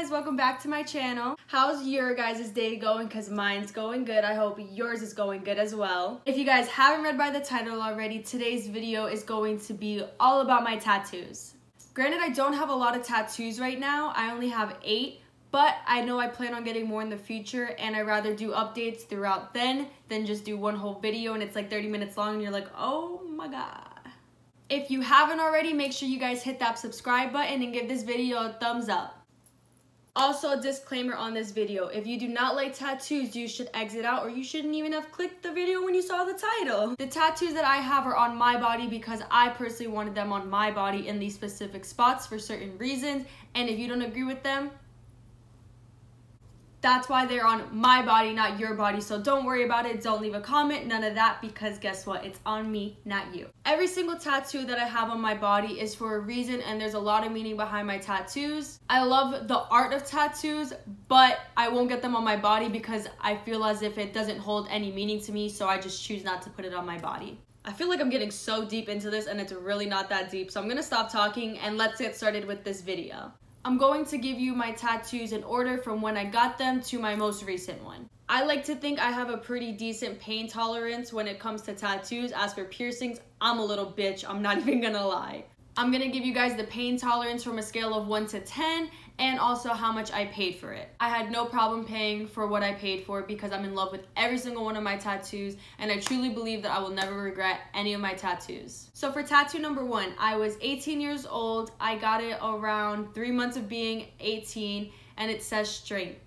guys, welcome back to my channel. How's your guys' day going? Because mine's going good. I hope yours is going good as well. If you guys haven't read by the title already, today's video is going to be all about my tattoos. Granted, I don't have a lot of tattoos right now. I only have 8, but I know I plan on getting more in the future, and I'd rather do updates throughout then than just do one whole video and it's like 30 minutes long and you're like, oh my god. If you haven't already, make sure you guys hit that subscribe button and give this video a thumbs up. Also, a disclaimer on this video. If you do not like tattoos, you should exit out, or you shouldn't even have clicked the video when you saw the title. The tattoos that I have are on my body because I personally wanted them on my body in these specific spots for certain reasons, and if you don't agree with them, that's why they're on my body, not your body. So don't worry about it. Don't leave a comment, none of that, because guess what? It's on me, not you. Every single tattoo that I have on my body is for a reason, and there's a lot of meaning behind my tattoos. I love the art of tattoos, but I won't get them on my body because I feel as if it doesn't hold any meaning to me, so I just choose not to put it on my body. I feel like I'm getting so deep into this and it's really not that deep, so I'm gonna stop talking and let's get started with this video. I'm going to give you my tattoos in order from when I got them to my most recent one. I like to think I have a pretty decent pain tolerance when it comes to tattoos. As for piercings, I'm a little bitch, I'm not even gonna lie. I'm gonna give you guys the pain tolerance from a scale of 1 to 10 and also how much I paid for it. I had no problem paying for what I paid for because I'm in love with every single one of my tattoos, and I truly believe that I will never regret any of my tattoos. So for tattoo number 1, I was 18 years old. I got it around 3 months of being 18, and it says strength.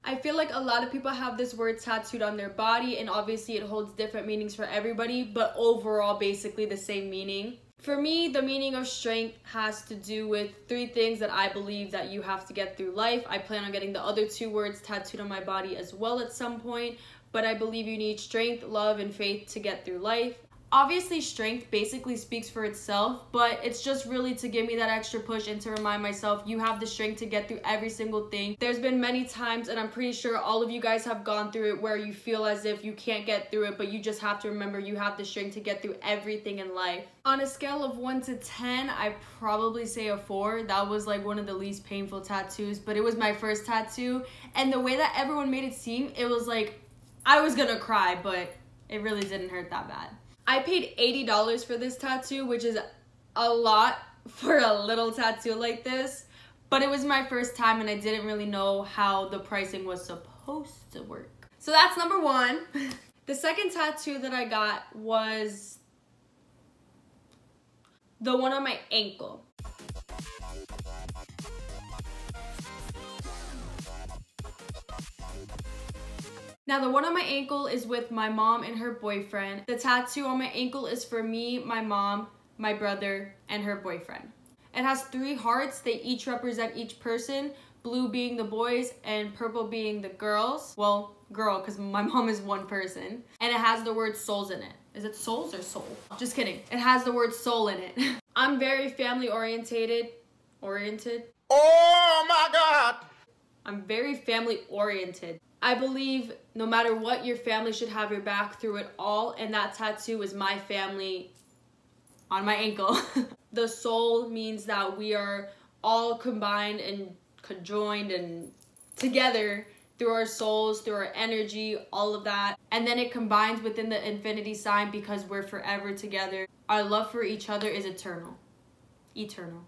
I feel like a lot of people have this word tattooed on their body, and obviously it holds different meanings for everybody, but overall basically the same meaning. For me, the meaning of strength has to do with 3 things that I believe that you have to get through life. I plan on getting the other 2 words tattooed on my body as well at some point, but I believe you need strength, love, and faith to get through life. Obviously, strength basically speaks for itself, but it's just really to give me that extra push and to remind myself you have the strength to get through every single thing. There's been many times, and I'm pretty sure all of you guys have gone through it, where you feel as if you can't get through it, but you just have to remember you have the strength to get through everything in life. On a scale of 1 to 10, I probably say a 4. That was like one of the least painful tattoos, but it was my first tattoo, and the way that everyone made it seem, it was like I was gonna cry, but it really didn't hurt that bad. I paid $80 for this tattoo, which is a lot for a little tattoo like this, but it was my first time and I didn't really know how the pricing was supposed to work. So that's number 1. The second tattoo that I got was the one on my ankle. Now, the one on my ankle is with my mom and her boyfriend. The tattoo on my ankle is for me, my mom, my brother, and her boyfriend. It has 3 hearts. They each represent each person, blue being the boys and purple being the girls. Well, girl, because my mom is one person. And it has the word souls in it. Is it souls or soul? Just kidding. It has the word soul in it. I'm very family oriented. Oh my God! I'm very family oriented. I believe no matter what, your family should have your back through it all, and that tattoo is my family on my ankle. The soul means that we are all combined and conjoined and together through our souls, through our energy, all of that. And then it combines within the infinity sign because we're forever together. Our love for each other is eternal. Eternal.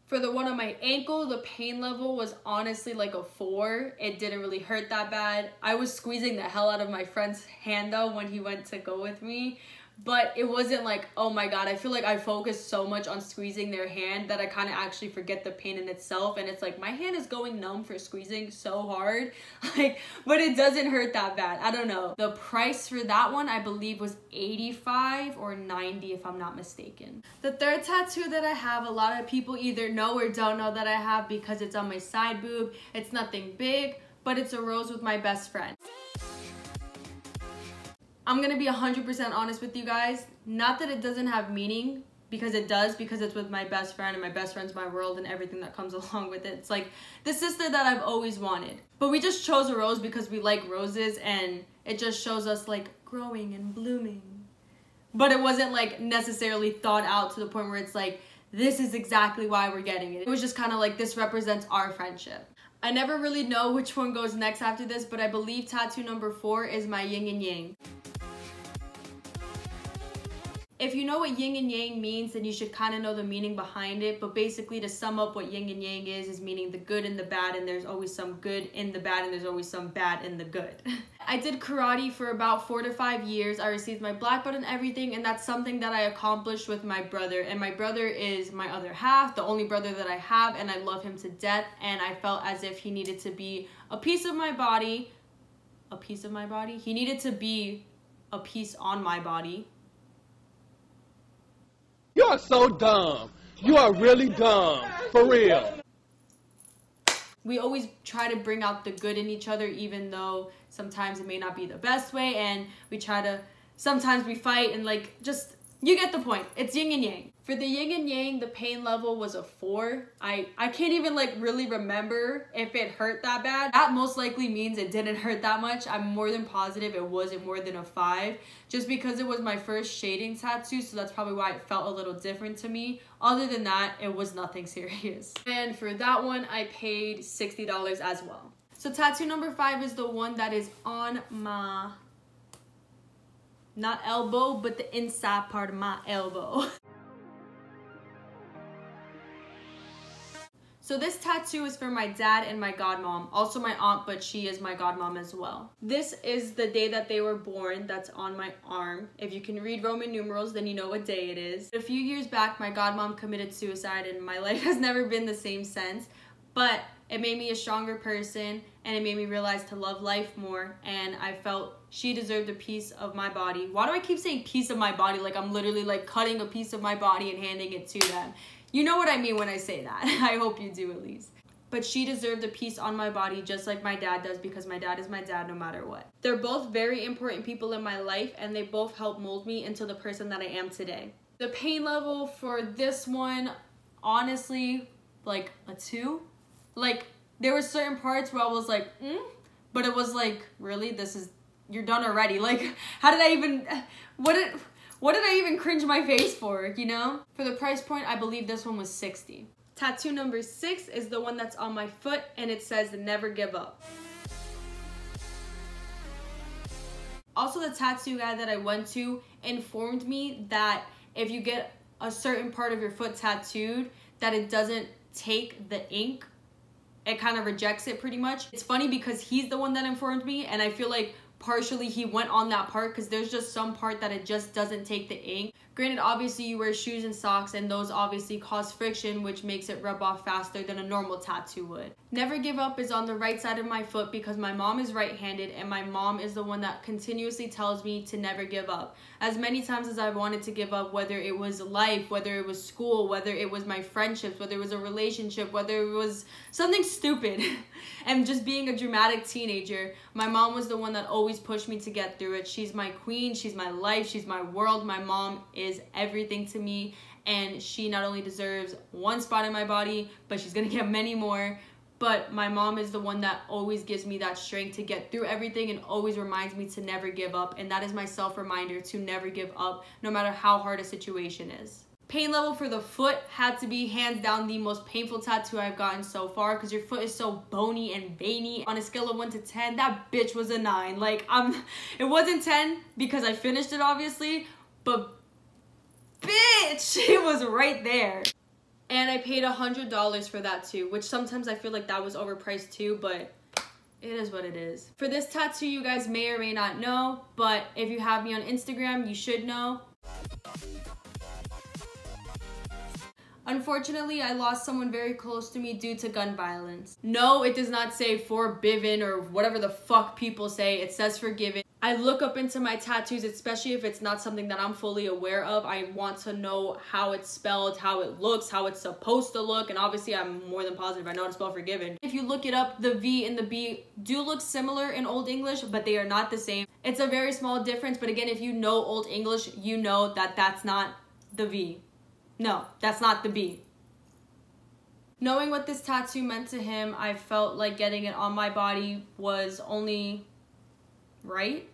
For the one on my ankle, the pain level was honestly like a 4. It didn't really hurt that bad. I was squeezing the hell out of my friend's hand though when he went to go with me. But it wasn't like, oh my god, I feel like I focused so much on squeezing their hand that I kind of actually forget the pain in itself. And it's like, my hand is going numb for squeezing so hard. But it doesn't hurt that bad. I don't know. The price for that one, I believe, was $85 or $90 if I'm not mistaken. The third tattoo that I have, a lot of people either know or don't know that I have because it's on my side boob. It's nothing big, but it's a rose with my best friend. I'm gonna be 100% honest with you guys. Not that it doesn't have meaning, because it does, because it's with my best friend, and my best friend's my world and everything that comes along with it. It's like the sister that I've always wanted. But we just chose a rose because we like roses, and it just shows us like growing and blooming. But it wasn't like necessarily thought out to the point where it's like, this is exactly why we're getting it. It was just kind of like, this represents our friendship. I never really know which one goes next after this, but I believe tattoo number 4 is my yin and yang. If you know what yin and yang means, then you should kind of know the meaning behind it. But basically, to sum up what yin and yang is meaning the good and the bad, and there's always some good in the bad, and there's always some bad in the good. I did karate for about 4 to 5 years. I received my black belt and everything, and that's something that I accomplished with my brother. And my brother is my other half, the only brother that I have, and I love him to death. And I felt as if he needed to be a piece of my body. A piece of my body? He needed to be a piece on my body. You are so dumb. You are really dumb. For real. We always try to bring out the good in each other, even though sometimes it may not be the best way. And we try to, sometimes we fight and like, just, you get the point. It's yin and yang. For the yin and yang, the pain level was a 4. I can't even like really remember if it hurt that bad. That most likely means it didn't hurt that much. I'm more than positive it wasn't more than a 5, just because it was my first shading tattoo, so that's probably why it felt a little different to me. Other than that, it was nothing serious. And for that one, I paid $60 as well. So tattoo number 5 is the one that is on my, not elbow, but the inside part of my elbow. So this tattoo is for my dad and my godmom, also my aunt, but she is my godmom as well. This is the day that they were born, that's on my arm. If you can read Roman numerals, then you know what day it is. A few years back, my godmom committed suicide, and my life has never been the same since, but it made me a stronger person, and it made me realize to love life more, and I felt she deserved a piece of my body. Why do I keep saying piece of my body like I'm literally like cutting a piece of my body and handing it to them? You know what I mean when I say that. I hope you do at least. But she deserved a piece on my body just like my dad does, because my dad is my dad no matter what. They're both very important people in my life, and they both helped mold me into the person that I am today. The pain level for this one, honestly, like a 2. Like, there were certain parts where I was like, but it was like, really? This is, you're done already. Like, how did I even, what did I even cringe my face for, you know? For the price point, I believe this one was $60. Tattoo number 6 is the one that's on my foot, and it says never give up. Also, the tattoo guy that I went to informed me that if you get a certain part of your foot tattooed, that it doesn't take the ink. It kind of rejects it pretty much. It's funny because he's the one that informed me, and I feel like partially he went on that part, because there's just some part that it just doesn't take the ink. Granted, obviously you wear shoes and socks, and those obviously cause friction, which makes it rub off faster than a normal tattoo would. Never give up is on the right side of my foot because my mom is right-handed, and my mom is the one that continuously tells me to never give up. As many times as I wanted to give up, whether it was life, whether it was school, whether it was my friendships, whether it was a relationship, whether it was something stupid, and just being a dramatic teenager, my mom was the one that always pushed me to get through it. She's my queen, she's my life, she's my world. My mom is everything to me, and she not only deserves one spot in my body, but she's gonna get many more. But my mom is the one that always gives me that strength to get through everything, and always reminds me to never give up, and that is my self-reminder to never give up no matter how hard a situation is. Pain level for the foot had to be hands down the most painful tattoo I've gotten so far, because your foot is so bony and veiny. On a scale of 1 to 10, that bitch was a 9. Like, it wasn't 10 because I finished it obviously, but bitch, it was right there. And I paid $100 for that too, which sometimes I feel like that was overpriced too, but it is what it is. For this tattoo, you guys may or may not know, but if you have me on Instagram, you should know. Unfortunately, I lost someone very close to me due to gun violence. No, it does not say forgiven or whatever the fuck people say. It says forgiven. I look up into my tattoos, especially if it's not something that I'm fully aware of. I want to know how it's spelled, how it looks, how it's supposed to look, and obviously I'm more than positive I know how to spell forgiven. If you look it up, the V and the B do look similar in Old English, but they are not the same. It's a very small difference, but again, if you know Old English, you know that that's not the V. No, that's not the B. Knowing what this tattoo meant to him, I felt like getting it on my body was only right.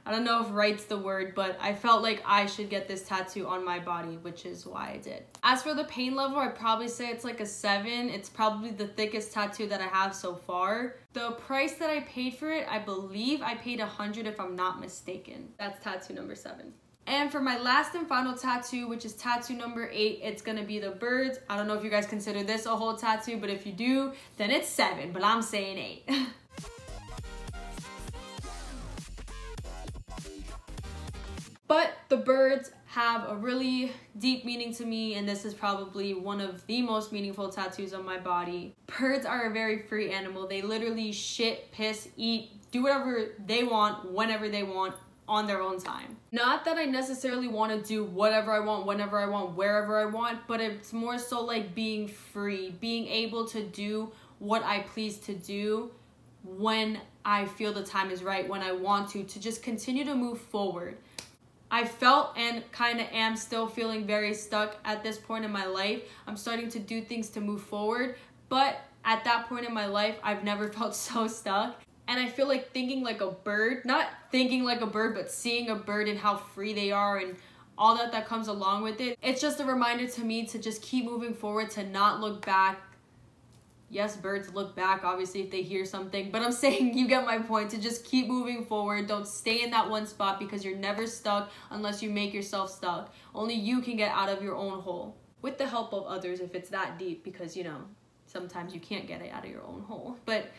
I don't know if right's the word, but I felt like I should get this tattoo on my body, which is why I did. As for the pain level, I'd probably say it's like a 7. It's probably the thickest tattoo that I have so far. The price that I paid for it, I believe I paid $100 if I'm not mistaken. That's tattoo number 7. And for my last and final tattoo, which is tattoo number 8, it's gonna be the birds. I don't know if you guys consider this a whole tattoo, but if you do, then it's 7, but I'm saying 8. But the birds have a really deep meaning to me, and this is probably one of the most meaningful tattoos on my body. Birds are a very free animal. They literally shit, piss, eat, do whatever they want, whenever they want, on their own time. Not that I necessarily want to do whatever I want, whenever I want, wherever I want, but it's more so like being free, being able to do what I please to do when I feel the time is right, when I want to just continue to move forward. I felt and kind of am still feeling very stuck at this point in my life. I'm starting to do things to move forward, but at that point in my life, I've never felt so stuck. And I feel like thinking like a bird, not thinking like a bird, but seeing a bird and how free they are and all that comes along with it. It's just a reminder to me to just keep moving forward, to not look back. Yes, birds look back, obviously, if they hear something, but I'm saying you get my point, to just keep moving forward. Don't stay in that one spot, because you're never stuck unless you make yourself stuck. Only you can get out of your own hole, with the help of others if it's that deep, because, you know, sometimes you can't get it out of your own hole, but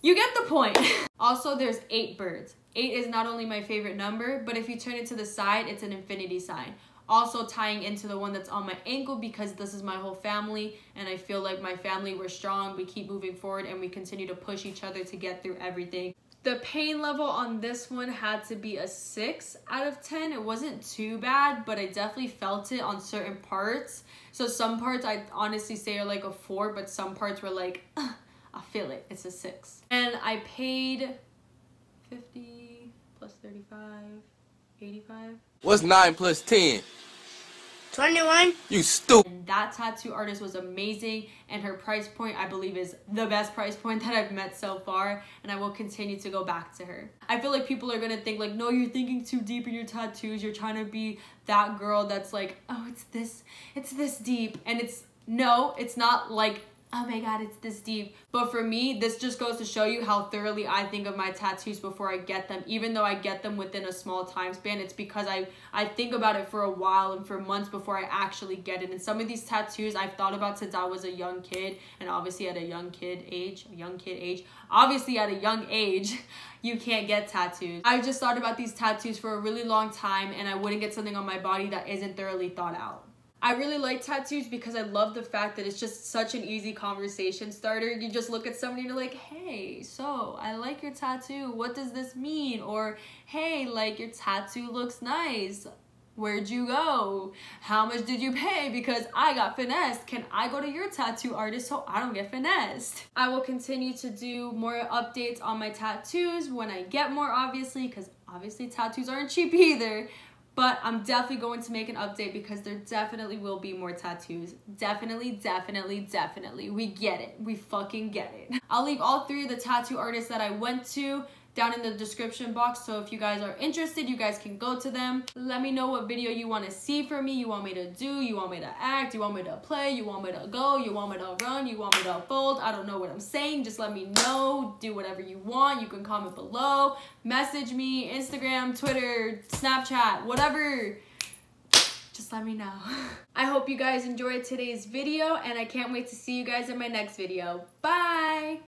you get the point. Also, there's 8 birds. 8 is not only my favorite number, but if you turn it to the side, it's an infinity sign. Also tying into the one that's on my ankle, because this is my whole family, and I feel like my family, we're strong, we keep moving forward, and we continue to push each other to get through everything. The pain level on this one had to be a 6 out of 10. It wasn't too bad, but I definitely felt it on certain parts. So some parts I'd honestly say are like a 4, but some parts were like, I feel it, it's a 6. And I paid 50 plus 35, 85. What's 9 plus 10? 21. You stupid. And that tattoo artist was amazing, and her price point, I believe, is the best price point that I've met so far, and I will continue to go back to her. I feel like people are gonna think like, no, you're thinking too deep in your tattoos, you're trying to be that girl that's like, oh, it's this deep, and no, it's not like, oh my god, it's this deep. But for me, this just goes to show you how thoroughly I think of my tattoos before I get them. Even though I get them within a small time span, it's because I think about it for a while and for months before I actually get it. And some of these tattoos I've thought about since I was a young kid, and obviously at a young kid age, obviously at a young age, you can't get tattoos. I've just thought about these tattoos for a really long time, and I wouldn't get something on my body that isn't thoroughly thought out. I really like tattoos because I love the fact that it's just such an easy conversation starter. You just look at somebody and you're like, hey, so I like your tattoo. What does this mean? Or, hey, like, your tattoo looks nice. Where'd you go? How much did you pay? Because I got finessed. Can I go to your tattoo artist so I don't get finessed? I will continue to do more updates on my tattoos when I get more, obviously, because obviously tattoos aren't cheap either. But I'm definitely going to make an update because there definitely will be more tattoos. Definitely. We get it. We fucking get it. I'll leave all 3 of the tattoo artists that I went to down in the description box, so if you guys are interested, you guys can go to them. Let me know what video you want to see from me, you want me to do, you want me to act, you want me to play, you want me to go, you want me to run, you want me to fold. I don't know what I'm saying, just let me know. Do whatever you want. You can comment below, message me, Instagram, Twitter, Snapchat, whatever. Just let me know. I hope you guys enjoyed today's video, and I can't wait to see you guys in my next video. Bye!